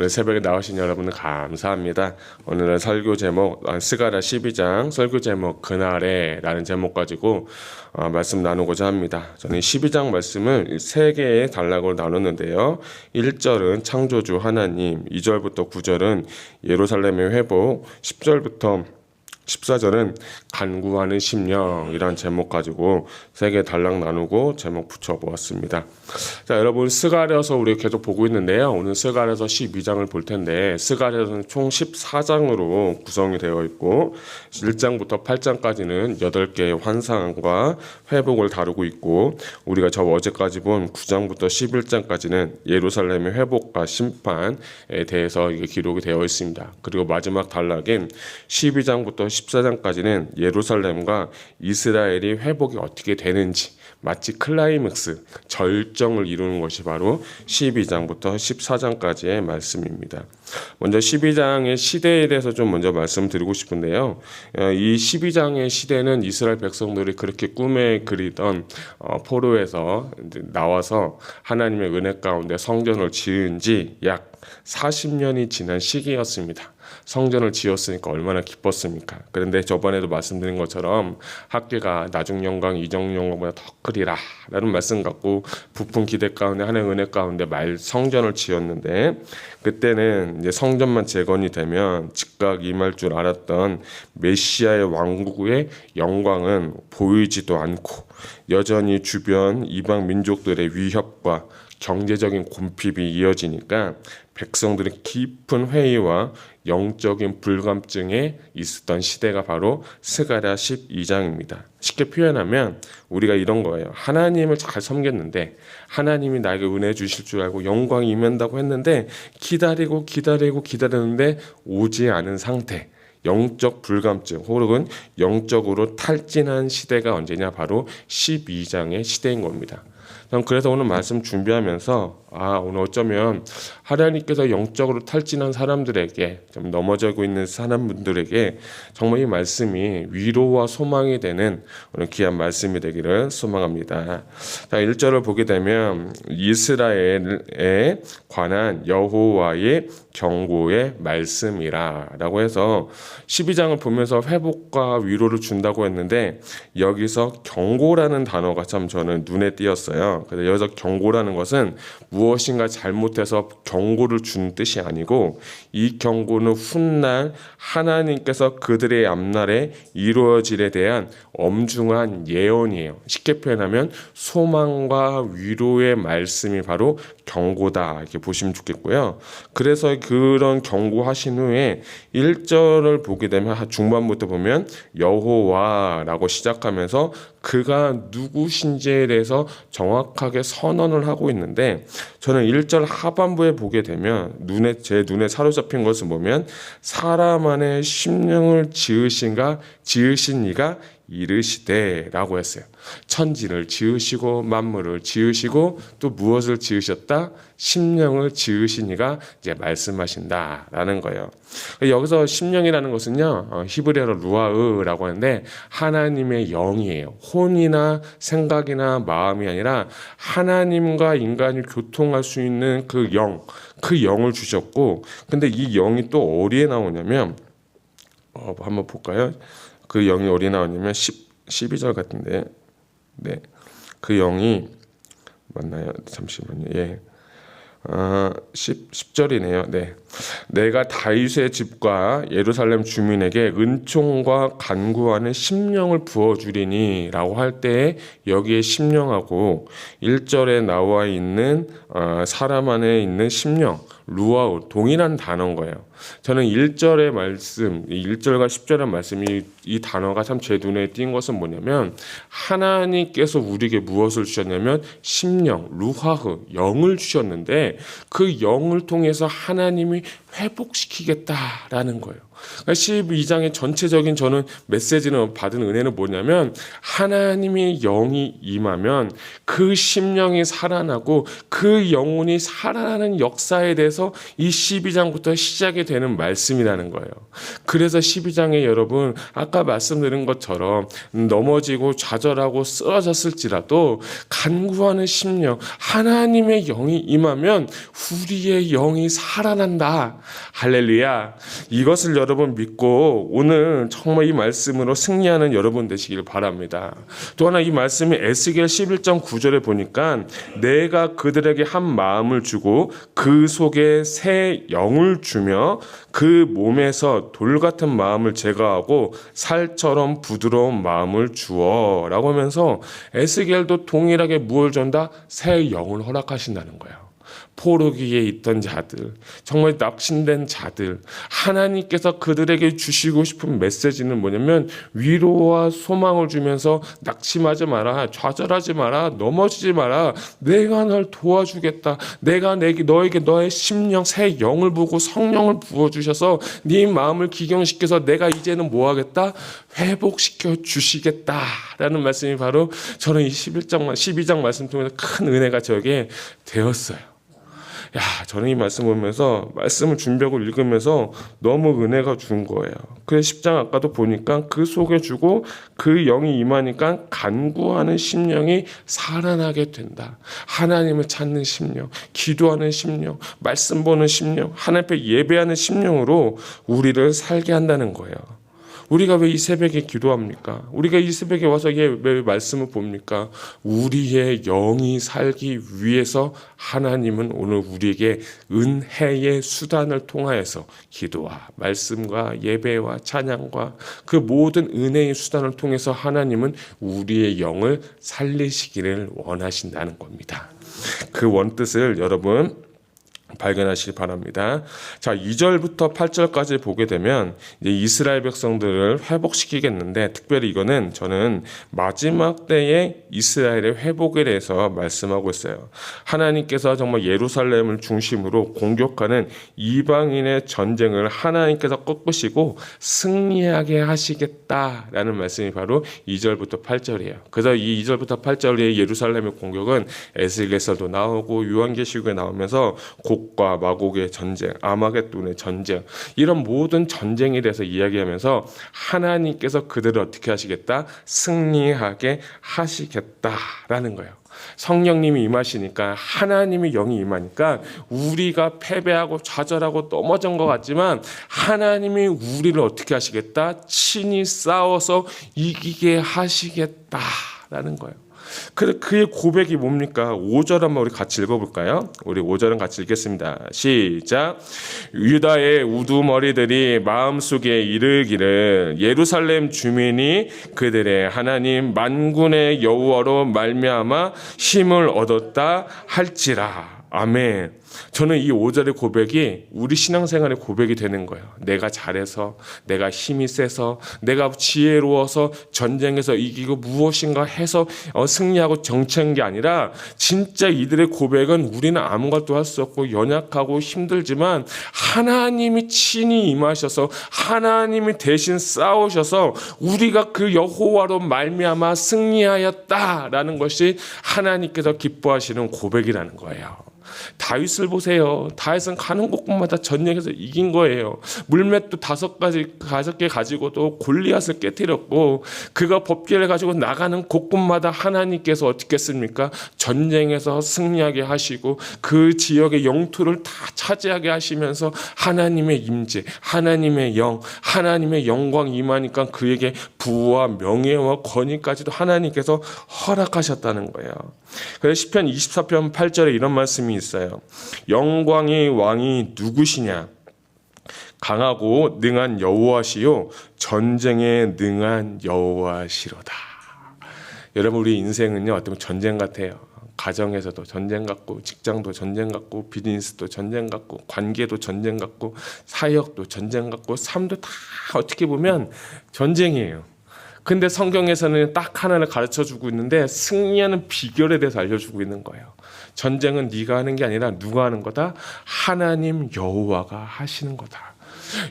오늘 새벽에 나오신 여러분 감사합니다. 오늘은 설교 제목 스가랴 12장 설교 제목 그날에 라는 제목 가지고 말씀 나누고자 합니다. 저는 12장 말씀을 3개의 단락으로 나눴는데요. 1절은 창조주 하나님, 2절부터 9절은 예루살렘의 회복, 10절부터 14절은 간구하는 심령이란 제목 가지고 3개 단락 나누고 제목 붙여보았습니다. 자, 여러분 스가랴서 우리 계속 보고 있는데요. 오늘 스가랴서 12장을 볼 텐데 스가랴서는 총 14장으로 구성이 되어 있고 1장부터 8장까지는 8개의 환상과 회복을 다루고 있고 우리가 저 어제까지 본 9장부터 11장까지는 예루살렘의 회복과 심판에 대해서 기록이 되어 있습니다. 그리고 마지막 단락인 12장부터 14장까지는 예루살렘과 이스라엘이 회복이 어떻게 되는지 마치 클라이맥스, 절정을 이루는 것이 바로 12장부터 14장까지의 말씀입니다. 먼저 12장의 시대에 대해서 좀 먼저 말씀드리고 싶은데요. 이 12장의 시대는 이스라엘 백성들이 그렇게 꿈에 그리던 포로에서 나와서 하나님의 은혜 가운데 성전을 지은 지 약 40년이 지난 시기였습니다. 성전을 지었으니까 얼마나 기뻤습니까? 그런데 저번에도 말씀드린 것처럼 학계가 나중 영광 이전 영광보다 더 크리라 라는 말씀 갖고 부푼 기대 가운데 하나님의 은혜 가운데 성전을 지었는데 그때는 이제 성전만 재건이 되면 즉각 임할 줄 알았던 메시아의 왕국의 영광은 보이지도 않고 여전히 주변 이방 민족들의 위협과 경제적인 곤핍이 이어지니까 백성들의 깊은 회의와 영적인 불감증에 있었던 시대가 바로 스가랴 12장입니다. 쉽게 표현하면 우리가 이런 거예요. 하나님을 잘 섬겼는데 하나님이 나에게 은혜 주실 줄 알고 영광이 임한다고 했는데 기다리는데 오지 않은 상태. 영적 불감증 혹은 영적으로 탈진한 시대가 언제냐 바로 12장의 시대인 겁니다. 그래서 오늘 말씀 준비하면서 오늘 어쩌면 하나님께서 영적으로 탈진한 사람들에게 좀 넘어지고 있는 사람분들에게 정말 이 말씀이 위로와 소망이 되는 오늘 귀한 말씀이 되기를 소망합니다. 자, 1절을 보게 되면 이스라엘에 관한 여호와의 경고의 말씀이라 라고 해서 12장을 보면서 회복과 위로를 준다고 했는데 여기서 경고라는 단어가 참 저는 눈에 띄었어요. 그래서 여기서 경고라는 것은 무엇인가 잘못해서 경고를 주는 뜻이 아니고 이 경고는 훗날 하나님께서 그들의 앞날에 이루어질에 대한 엄중한 예언이에요. 쉽게 표현하면 소망과 위로의 말씀이 바로 경고다 이렇게 보시면 좋겠고요. 그래서 그런 경고하신 후에 1절을 보게 되면 중반부터 보면 여호와라고 시작하면서 그가 누구신지에 대해서 정확하게 선언을 하고 있는데 저는 1절 하반부에 보게 되면 제 눈에 사로잡힌 것을 보면 사람 안에 심령을 지으신 이가 이르시되 라고 했어요. 천지를 지으시고 만물을 지으시고 또 무엇을 지으셨다? 심령을 지으신 이가 이제 말씀하신다라는 거예요. 여기서 심령이라는 것은요 히브리어로 루아흐라고 하는데 하나님의 영이에요. 혼이나 생각이나 마음이 아니라 하나님과 인간이 교통할 수 있는 그 영을 주셨고 근데 이 영이 또 어디에 나오냐면 한번 볼까요? 그 영이 어디 나오냐면 12절 같은데 네, 그 영이 맞나요? 잠시만요. 예. 10절이네요. 네. 내가 다윗의 집과 예루살렘 주민에게 은총과 간구하는 심령을 부어주리니 라고 할 때 여기에 심령하고 1절에 나와 있는 사람 안에 있는 심령 루아우 동일한 단어인 거예요. 저는 1절의 말씀, 1절과 10절의 말씀이 이 단어가 참 제 눈에 띈 것은 뭐냐면 하나님께서 우리에게 무엇을 주셨냐면 심령, 루하흐, 영을 주셨는데 그 영을 통해서 하나님이 회복시키겠다라는 거예요. 그러니까 12장의 전체적인 저는 메시지는 받은 은혜는 뭐냐면 하나님의 영이 임하면 그 심령이 살아나고 그 영혼이 살아나는 역사에 대해서 이 12장부터 시작이 되는 말씀이라는 거예요. 그래서 12장에 여러분 아까 말씀드린 것처럼 넘어지고 좌절하고 쓰러졌을지라도 간구하는 심령 하나님의 영이 임하면 우리의 영이 살아난다. 할렐루야. 이것을 여러분 믿고 오늘 정말 이 말씀으로 승리하는 여러분 되시길 바랍니다. 또 하나 이 말씀이 에스겔 11장 9절에 보니까 내가 그들에게 한 마음을 주고 그 속에 새 영을 주며 그 몸에서 돌 같은 마음을 제거하고 살처럼 부드러운 마음을 주어 라고 하면서 에스겔도 동일하게 무엇을 준다? 새 영을 허락하신다는 거예요. 포로기에 있던 자들, 정말 낙심된 자들, 하나님께서 그들에게 주시고 싶은 메시지는 뭐냐면 위로와 소망을 주면서 낙심하지 마라, 좌절하지 마라, 넘어지지 마라, 내가 널 도와주겠다, 내가 너에게 너의 심령 새 영을 부고 성령을 부어주셔서 네 마음을 기경시켜서 내가 이제는 뭐하겠다? 회복시켜 주시겠다라는 말씀이 바로 저는 이 12장 말씀 통해서 큰 은혜가 저에게 되었어요. 저는 이 말씀 보면서 말씀을 준비하고 읽으면서 너무 은혜가 준 거예요. 그래서 10장 아까도 보니까 그 속에 주고 그 영이 임하니까 간구하는 심령이 살아나게 된다. 하나님을 찾는 심령, 기도하는 심령, 말씀 보는 심령, 하나님 앞에 예배하는 심령으로 우리를 살게 한다는 거예요. 우리가 왜 이 새벽에 기도합니까? 우리가 이 새벽에 와서 왜 말씀을 봅니까? 우리의 영이 살기 위해서 하나님은 오늘 우리에게 은혜의 수단을 통하여서 기도와 말씀과 예배와 찬양과 그 모든 은혜의 수단을 통해서 하나님은 우리의 영을 살리시기를 원하신다는 겁니다. 그 원뜻을 여러분 발견하시기 바랍니다. 자, 2절부터 8절까지 보게 되면 이제 이스라엘 백성들을 회복시키겠는데 특별히 이거는 저는 마지막 때의 이스라엘의 회복에 대해서 말씀하고 있어요. 하나님께서 정말 예루살렘을 중심으로 공격하는 이방인의 전쟁을 하나님께서 꺾으시고 승리하게 하시겠다라는 말씀이 바로 2절부터 8절이에요. 그래서 이 2절부터 8절의 예루살렘의 공격은 에스겔서도 나오고 요한계시록에 나오면서 곡과 마곡의 전쟁, 아마겟돈의 전쟁, 이런 모든 전쟁에 대해서 이야기하면서 하나님께서 그들을 어떻게 하시겠다? 승리하게 하시겠다라는 거예요. 성령님이 임하시니까 하나님의 영이 임하니까 우리가 패배하고 좌절하고 넘어진 것 같지만 하나님이 우리를 어떻게 하시겠다? 친히 싸워서 이기게 하시겠다라는 거예요. 그의 고백이 뭡니까? 5절 한번 우리 같이 읽어볼까요? 우리 5절은 같이 읽겠습니다. 시작. 유다의 우두머리들이 마음속에 이르기를 예루살렘 주민이 그들의 하나님 만군의 여호와로 말미암아 힘을 얻었다 할지라. 아멘. 저는 이 5절의 고백이 우리 신앙생활의 고백이 되는 거예요. 내가 잘해서, 내가 힘이 세서, 내가 지혜로워서 전쟁에서 이기고 무엇인가 해서 승리하고 정치한 게 아니라 진짜 이들의 고백은 우리는 아무것도 할 수 없고 연약하고 힘들지만 하나님이 친히 임하셔서 하나님이 대신 싸우셔서 우리가 그 여호와로 말미암아 승리하였다라는 것이 하나님께서 기뻐하시는 고백이라는 거예요. 다윗을 보세요. 다윗은 가는 곳곳마다 전쟁에서 이긴 거예요. 물맷도 5개 가지고도 골리앗을 깨뜨렸고 그가 법궤를 가지고 나가는 곳곳마다 하나님께서 어떻게 했습니까? 전쟁에서 승리하게 하시고 그 지역의 영토를 다 차지하게 하시면서 하나님의 임재, 하나님의 영, 하나님의 영광이 임하니까 그에게 부와 명예와 권위까지도 하나님께서 허락하셨다는 거예요. 그래서 시편 24편 8절에 이런 말씀이 있어요. 영광의 왕이 누구시냐? 강하고 능한 여호와시요 전쟁에 능한 여호와시로다. 여러분 우리 인생은요 어떤 전쟁 같아요. 가정에서도 전쟁 같고 직장도 전쟁 같고 비즈니스도 전쟁 같고 관계도 전쟁 같고 사역도 전쟁 같고 삶도 다 어떻게 보면 전쟁이에요. 근데 성경에서는 딱 하나를 가르쳐주고 있는데 승리하는 비결에 대해서 알려주고 있는 거예요. 전쟁은 네가 하는 게 아니라 누가 하는 거다? 하나님 여호와가 하시는 거다.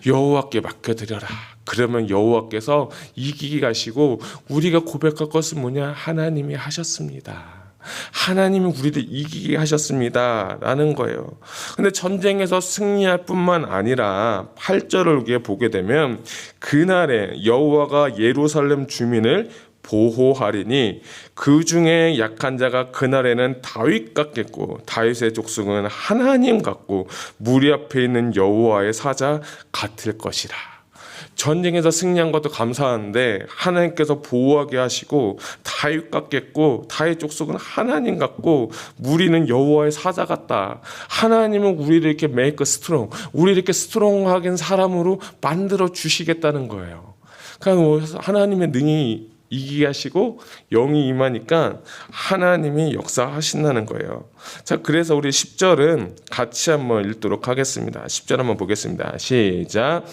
여호와께 맡겨드려라. 그러면 여호와께서 이기게 하시고 우리가 고백할 것은 뭐냐? 하나님이 하셨습니다. 하나님이 우리를 이기게 하셨습니다 라는 거예요. 근데 전쟁에서 승리할 뿐만 아니라 8절을 보게 되면 그날에 여호와가 예루살렘 주민을 보호하리니 그 중에 약한 자가 그날에는 다윗 같겠고 다윗의 족속은 하나님 같고 무리 앞에 있는 여호와의 사자 같을 것이라. 전쟁에서 승리한 것도 감사한데 하나님께서 보호하게 하시고 다윗 같겠고 다윗 족속은 하나님 같고 무리는 여호와의 사자 같다. 하나님은 우리를 이렇게 make strong, 우리를 이렇게 스트롱하게 사람으로 만들어 주시겠다는 거예요. 그러니까 하나님의 능히 이기게 하시고 영이 임하니까 하나님이 역사하신다는 거예요. 자, 그래서 우리 10절은 같이 한번 읽도록 하겠습니다. 10절 한번 보겠습니다. 시작.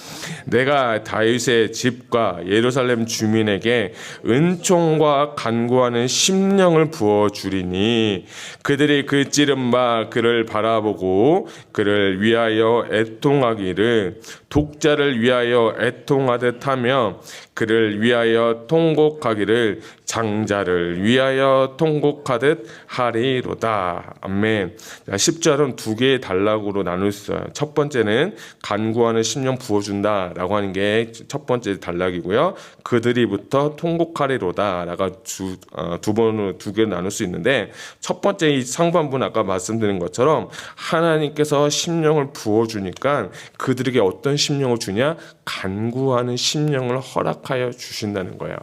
내가 다윗의 집과 예루살렘 주민에게 은총과 간구하는 심령을 부어주리니 그들이 그 찌른 바 그를 바라보고 그를 위하여 애통하기를 독자를 위하여 애통하듯 하며 그를 위하여 통곡하기를 장자를 위하여 통곡하듯 하리로다. 아멘. 10절은 두 개의 단락으로 나눌 수 있어요. 첫 번째는 간구하는 심령 부어준다 라고 하는 게 첫 번째 단락이고요. 그들이부터 통곡하리로다 라가 두 번으로 두 개를 나눌 수 있는데, 첫 번째 이 상반부는 아까 말씀드린 것처럼 하나님께서 심령을 부어주니까 그들에게 어떤 심령을 주냐? 간구하는 심령을 허락하여 주신다는 거예요.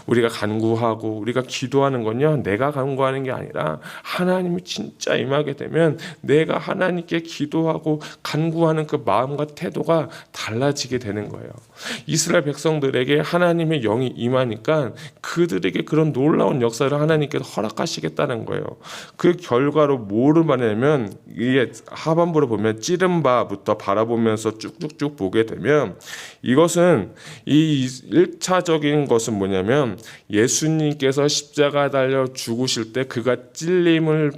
우리가 간구하고 우리가 기도하는 건요, 내가 간구하는 게 아니라 하나님이 진짜 임하게 되면 내가 하나님께 기도하고 간구하는 그 마음과 태도가 달라지게 되는 거예요. 이스라엘 백성들에게 하나님의 영이 임하니까 그들에게 그런 놀라운 역사를 하나님께서 허락하시겠다는 거예요. 그 결과로 뭐를 말하냐면, 이게 하반부로 보면 찌른 바부터 바라보면서 쭉쭉쭉 보게 되면, 이것은 이 1차적인 것은 뭐냐면, 예수님께서 십자가 달려 죽으실 때 그가 찔림을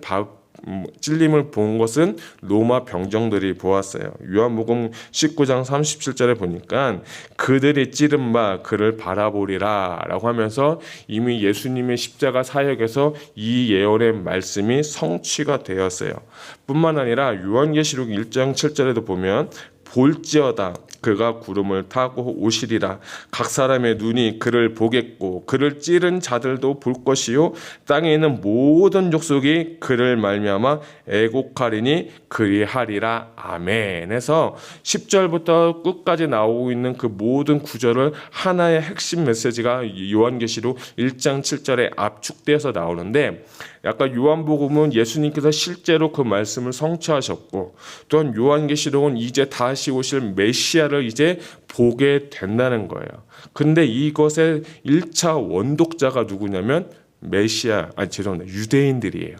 본 것은 로마 병정들이 보았어요. 요한복음 19장 37절에 보니까 그들이 찌른 바 그를 바라보리라 라고 하면서 이미 예수님의 십자가 사역에서 이 예언의 말씀이 성취가 되었어요. 뿐만 아니라 요한계시록 1장 7절에도 보면 볼지어다 그가 구름을 타고 오시리라. 각 사람의 눈이 그를 보겠고 그를 찌른 자들도 볼 것이요 땅에 있는 모든 족속이 그를 말미암아 애곡하리니 그리하리라. 아멘. 해서 10절부터 끝까지 나오고 있는 그 모든 구절을 하나의 핵심 메시지가 요한계시록 1장 7절에 압축돼서 나오는데, 약간 요한복음은 예수님께서 실제로 그 말씀을 성취하셨고, 또한 요한계시록은 이제 다시 오실 메시아를 이제 보게 된다는 거예요. 근데 이것의 1차 원독자가 누구냐면 유대인들이에요.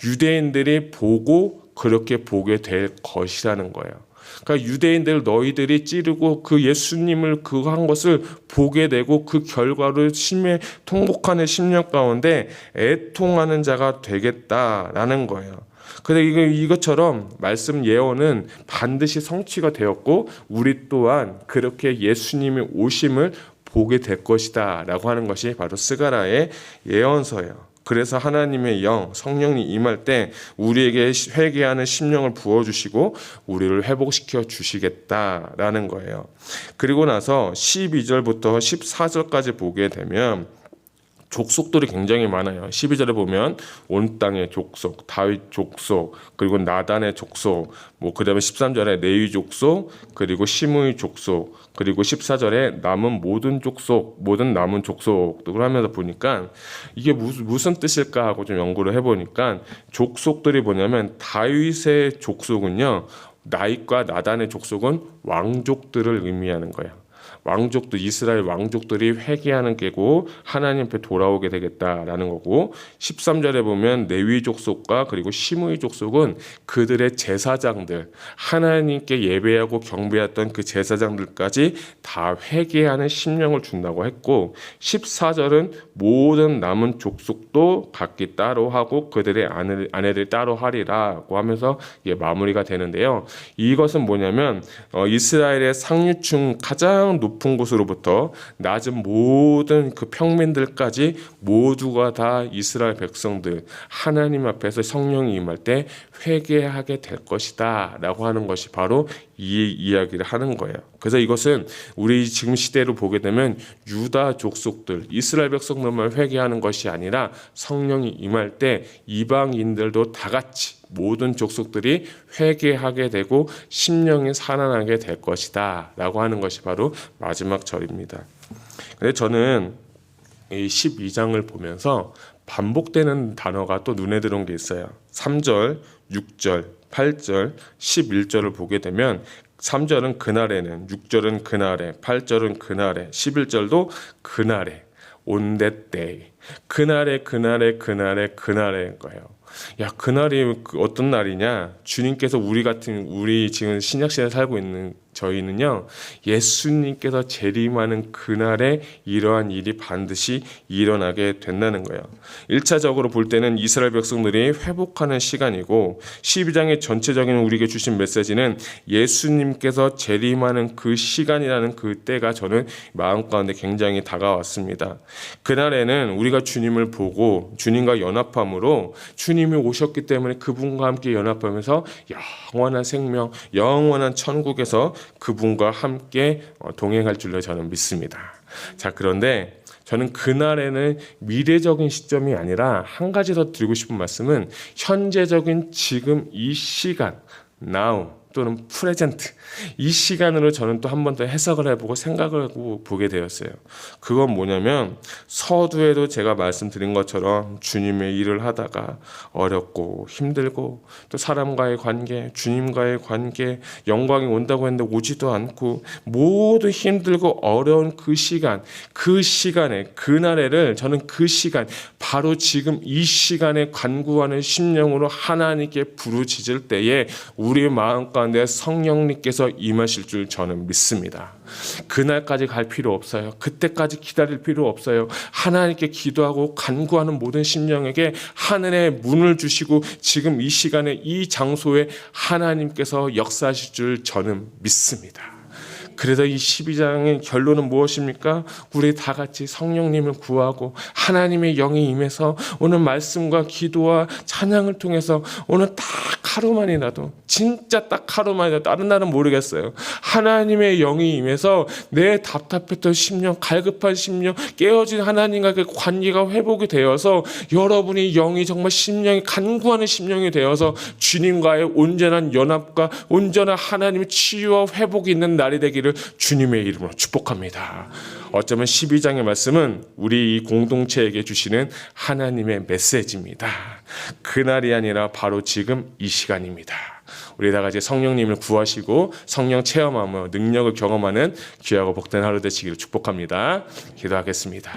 유대인들이 보고 그렇게 보게 될 것이라는 거예요. 그러니까 유대인들, 너희들이 찌르고 그 예수님을 그거 한 것을 보게 되고 그 결과로 심해 통곡하는 심령 가운데 애통하는 자가 되겠다라는 거예요. 근데 이것처럼 말씀 예언은 반드시 성취가 되었고, 우리 또한 그렇게 예수님의 오심을 보게 될 것이다 라고 하는 것이 바로 스가랴의 예언서예요. 그래서 하나님의 영, 성령이 임할 때 우리에게 회개하는 심령을 부어주시고 우리를 회복시켜 주시겠다라는 거예요. 그리고 나서 12절부터 14절까지 보게 되면 족속들이 굉장히 많아요. 12절에 보면 온 땅의 족속, 다윗 족속, 그리고 나단의 족속, 그 다음에 13절에 레위 족속, 그리고 시므의 족속, 그리고 14절에 남은 모든 족속, 모든 남은 족속을 하면서 보니까 이게 무슨 뜻일까 하고 좀 연구를 해보니까, 족속들이 뭐냐면 다윗의 족속은요, 나윗과 나단의 족속은 왕족들을 의미하는 거예요. 왕족들, 이스라엘 왕족들이 회개하는 게고 하나님 앞에 돌아오게 되겠다라는 거고, 13절에 보면 레위 족속과 그리고 시므이 족속은 그들의 제사장들, 하나님께 예배하고 경배했던 그 제사장들까지 다 회개하는 심령을 준다고 했고, 14절은 모든 남은 족속도 각기 따로 하고 그들의 아내들 따로 하리라고 하면서 이게 마무리가 되는데요. 이것은 뭐냐면 이스라엘의 상류층 가장 높은 곳으로부터 낮은 모든 그 평민들까지 모두가 다 이스라엘 백성들 하나님 앞에서 성령이 임할 때 회개하게 될 것이다 라고 하는 것이 바로 이 이야기를 하는 거예요. 그래서 이것은 우리 지금 시대로 보게 되면 유다 족속들, 이스라엘 백성들만 회개하는 것이 아니라 성령이 임할 때 이방인들도 다 같이 모든 족속들이 회개하게 되고 심령이 살아나게 될 것이다 라고 하는 것이 바로 마지막 절입니다. 근데 저는 이 12장을 보면서 반복되는 단어가 또 눈에 들어온 게 있어요. 3절, 6절, 8절, 11절을 보게 되면 3절은 그날에는, 6절은 그날에, 8절은 그날에, 11절도 그날에, on that day. 그날에 거예요. 야, 그날이 어떤 날이냐? 주님께서 우리 지금 신약시대에 살고 있는 저희는요, 예수님께서 재림하는 그날에 이러한 일이 반드시 일어나게 된다는 거예요. 1차적으로 볼 때는 이스라엘 백성들이 회복하는 시간이고, 12장의 전체적인 우리에게 주신 메시지는 예수님께서 재림하는 그 시간이라는 그 때가 저는 마음 가운데 굉장히 다가왔습니다. 그날에는 우리가 주님을 보고 주님과 연합함으로, 주님이 오셨기 때문에 그분과 함께 연합하면서 영원한 생명, 영원한 천국에서 그분과 함께 동행할 줄로 저는 믿습니다. 자, 그런데 저는 그날에는 미래적인 시점이 아니라 한 가지 더 드리고 싶은 말씀은 현재적인 지금 이 시간, now 또는 프레젠트, 이 시간으로 저는 또 한 번 더 해석을 해보고 생각을 하고 보게 되었어요. 그건 뭐냐면, 서두에도 제가 말씀드린 것처럼 주님의 일을 하다가 어렵고 힘들고, 또 사람과의 관계, 주님과의 관계, 영광이 온다고 했는데 오지도 않고, 모두 힘들고 어려운 그 시간에, 그날에를 저는 그 시간, 바로 지금 이 시간에 간구하는 심령으로 하나님께 부르짖을 때에 우리의 마음 가운데 성령님께서 임하실 줄 저는 믿습니다. 그날까지 갈 필요 없어요. 그때까지 기다릴 필요 없어요. 하나님께 기도하고 간구하는 모든 심령에게 하늘의 문을 주시고 지금 이 시간에 이 장소에 하나님께서 역사하실 줄 저는 믿습니다. 그래서 이 12장의 결론은 무엇입니까? 우리 다 같이 성령님을 구하고 하나님의 영이 임해서 오늘 말씀과 기도와 찬양을 통해서 오늘 딱 하루만이라도, 진짜 딱 하루만이라도, 다른 날은 모르겠어요, 하나님의 영이 임해서 내 답답했던 심령, 갈급한 심령, 깨어진 하나님과의 관계가 회복이 되어서 여러분이 영이 정말 심령이 간구하는 심령이 되어서 주님과의 온전한 연합과 온전한 하나님의 치유와 회복이 있는 날이 되기를 주님의 이름으로 축복합니다. 어쩌면 12장의 말씀은 우리 이 공동체에게 주시는 하나님의 메시지입니다. 그날이 아니라 바로 지금 이 시간입니다. 우리 다 같이 성령님을 구하시고 성령 체험하며 능력을 경험하는 귀하고 복된 하루 되시기를 축복합니다. 기도하겠습니다.